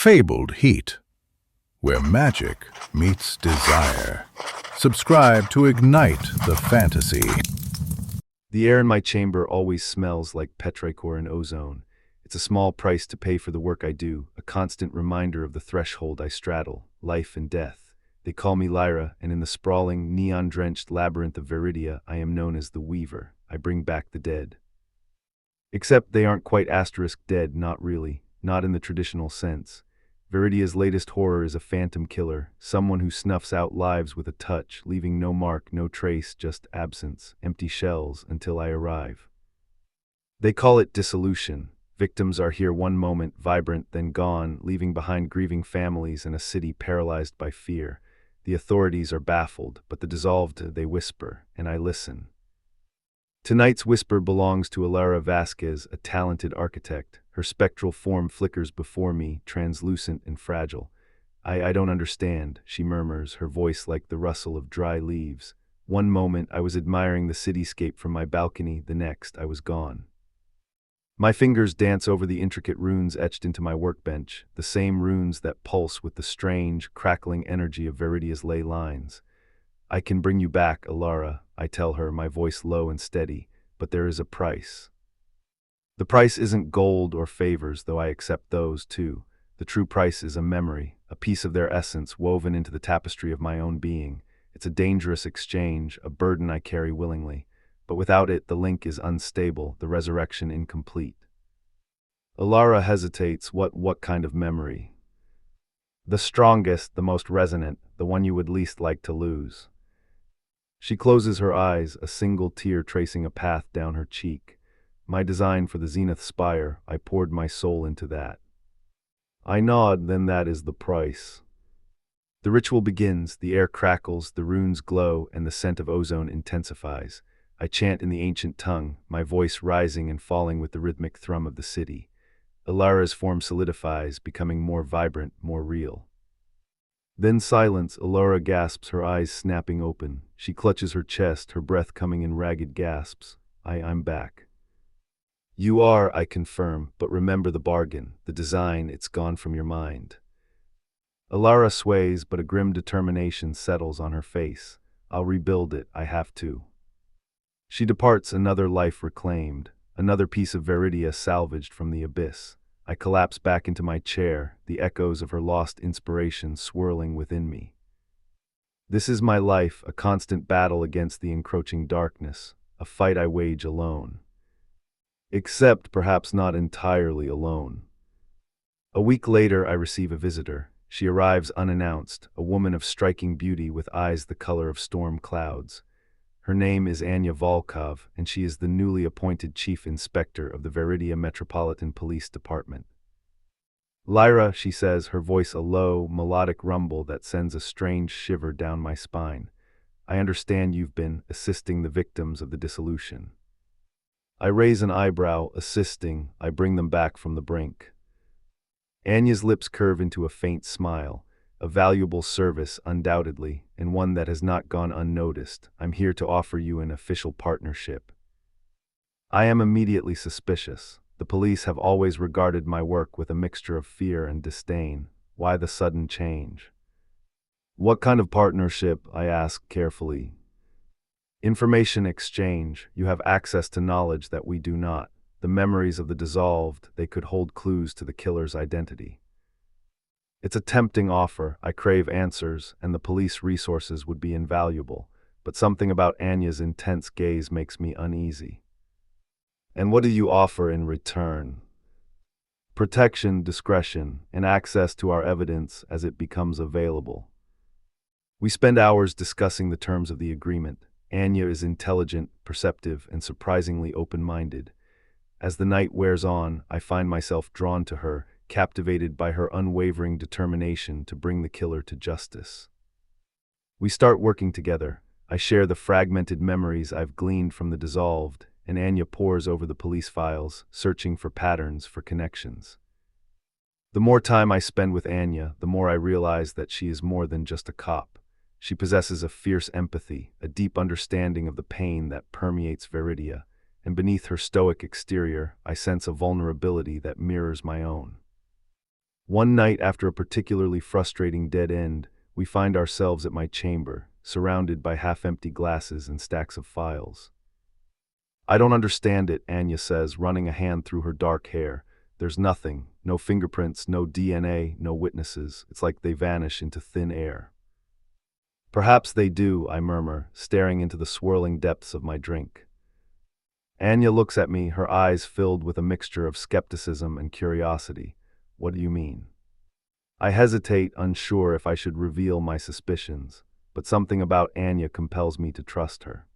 fabled heat, where magic meets desire. Subscribe to ignite the fantasy. The air in my chamber always smells like petrichor and ozone. It's a small price to pay for the work I do, a constant reminder of the threshold I straddle, life and death. They call me Lyra, and in the sprawling, neon-drenched labyrinth of Veridia, I am known as the Weaver. I bring back the dead. Except they aren't quite asterisk dead, not really, not in the traditional sense. Veridia's latest horror is a phantom killer, someone who snuffs out lives with a touch, leaving no mark, no trace, just absence, empty shells until I arrive. They call it dissolution. Victims are here one moment, vibrant, then gone, leaving behind grieving families and a city paralyzed by fear. The authorities are baffled, but the dissolved, they whisper, and I listen. Tonight's whisper belongs to Alara Vasquez, a talented architect. Her spectral form flickers before me, translucent and fragile. I don't understand, she murmurs, her voice like the rustle of dry leaves. One moment I was admiring the cityscape from my balcony, the next I was gone. My fingers dance over the intricate runes etched into my workbench, the same runes that pulse with the strange, crackling energy of Veridia's ley lines. I can bring you back, Alara, I tell her, my voice low and steady, but there is a price. The price isn't gold or favors, though I accept those too. The true price is a memory, a piece of their essence woven into the tapestry of my own being. It's a dangerous exchange, a burden I carry willingly. But without it, the link is unstable, the resurrection incomplete. Alara hesitates. What kind of memory? The strongest, the most resonant, the one you would least like to lose. She closes her eyes, a single tear tracing a path down her cheek. My design for the Zenith Spire, I poured my soul into that. I nod, then that is the price. The ritual begins, the air crackles, the runes glow, and the scent of ozone intensifies. I chant in the ancient tongue, my voice rising and falling with the rhythmic thrum of the city. Alara's form solidifies, becoming more vibrant, more real. Then silence. Alara gasps, her eyes snapping open. She clutches her chest, her breath coming in ragged gasps. I'm back. You are, I confirm, but remember the bargain, the design, it's gone from your mind. Alara sways, but a grim determination settles on her face. I'll rebuild it, I have to. She departs, another life reclaimed, another piece of Veridia salvaged from the abyss. I collapse back into my chair, the echoes of her lost inspiration swirling within me. This is my life, a constant battle against the encroaching darkness, a fight I wage alone. Except perhaps not entirely alone. A week later, I receive a visitor. She arrives unannounced, a woman of striking beauty with eyes the color of storm clouds. Her name is Anya Volkov, and she is the newly appointed chief inspector of the Veridia Metropolitan Police Department. Lyra, she says, her voice a low, melodic rumble that sends a strange shiver down my spine. I understand you've been assisting the victims of the dissolution. I raise an eyebrow, assisting, I bring them back from the brink. Anya's lips curve into a faint smile. A valuable service, undoubtedly, and one that has not gone unnoticed. I'm here to offer you an official partnership. I am immediately suspicious. The police have always regarded my work with a mixture of fear and disdain. Why the sudden change? What kind of partnership? I ask carefully. Information exchange. You have access to knowledge that we do not. The memories of the dissolved, they could hold clues to the killer's identity. It's a tempting offer. I crave answers, and the police resources would be invaluable, but something about Anya's intense gaze makes me uneasy. And what do you offer in return? Protection, discretion, and access to our evidence as it becomes available. We spend hours discussing the terms of the agreement. Anya is intelligent, perceptive, and surprisingly open-minded. As the night wears on, I find myself drawn to her, captivated by her unwavering determination to bring the killer to justice. We start working together. I share the fragmented memories I've gleaned from the dissolved, and Anya pores over the police files, searching for patterns, for connections. The more time I spend with Anya, the more I realize that she is more than just a cop. She possesses a fierce empathy, a deep understanding of the pain that permeates Veridia, and beneath her stoic exterior, I sense a vulnerability that mirrors my own. One night after a particularly frustrating dead end, we find ourselves at my chamber, surrounded by half-empty glasses and stacks of files. I don't understand it, Anya says, running a hand through her dark hair. There's nothing, no fingerprints, no DNA, no witnesses. It's like they vanish into thin air. Perhaps they do, I murmur, staring into the swirling depths of my drink. Anya looks at me, her eyes filled with a mixture of skepticism and curiosity. What do you mean? I hesitate, unsure if I should reveal my suspicions, but something about Anya compels me to trust her.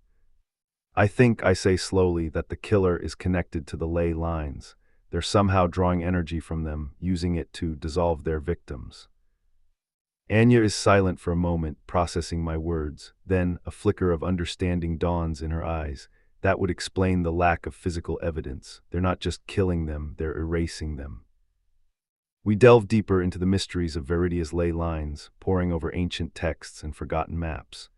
I think, I say slowly, that the killer is connected to the ley lines. They're somehow drawing energy from them, using it to dissolve their victims. Anya is silent for a moment, processing my words. Then, a flicker of understanding dawns in her eyes. That would explain the lack of physical evidence. They're not just killing them, they're erasing them. We delve deeper into the mysteries of Veridia's ley lines, poring over ancient texts and forgotten maps.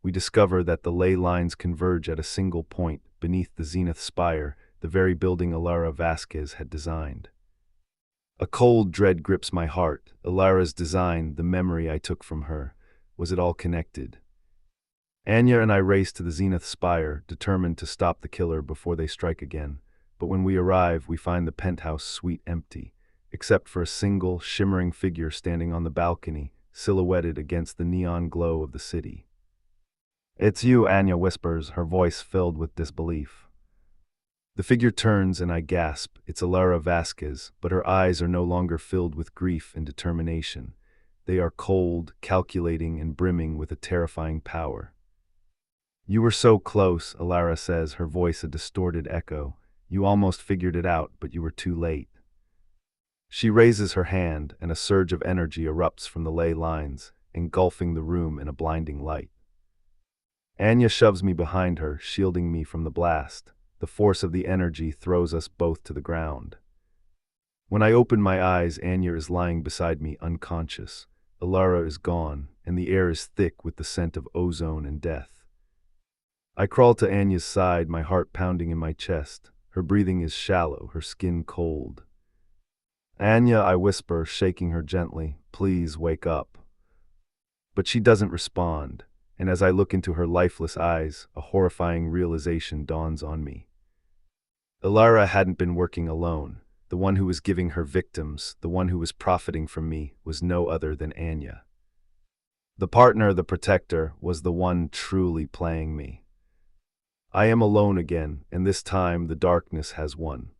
We discover that the ley lines converge at a single point, beneath the zenith spire, the very building Ilara Vasquez had designed. A cold dread grips my heart. Ilara's design, the memory I took from her. Was it all connected? Anya and I race to the zenith spire, determined to stop the killer before they strike again. But when we arrive, we find the penthouse suite empty, except for a single, shimmering figure standing on the balcony, silhouetted against the neon glow of the city. "It's you," Anya whispers, her voice filled with disbelief. The figure turns and I gasp. It's Ilara Vasquez, but her eyes are no longer filled with grief and determination. They are cold, calculating, and brimming with a terrifying power. "You were so close," Ilara says, her voice a distorted echo. "You almost figured it out, but you were too late." She raises her hand, and a surge of energy erupts from the ley lines, engulfing the room in a blinding light. Anya shoves me behind her, shielding me from the blast. The force of the energy throws us both to the ground. When I open my eyes, Anya is lying beside me, unconscious. Ilara is gone, and the air is thick with the scent of ozone and death. I crawl to Anya's side, my heart pounding in my chest. Her breathing is shallow, her skin cold. "Anya," I whisper, shaking her gently, "please wake up." But she doesn't respond, and as I look into her lifeless eyes, a horrifying realization dawns on me. Ilara hadn't been working alone. The one who was giving her victims, the one who was profiting from me, was no other than Anya. The partner, the protector, was the one truly playing me. I am alone again, and this time the darkness has won.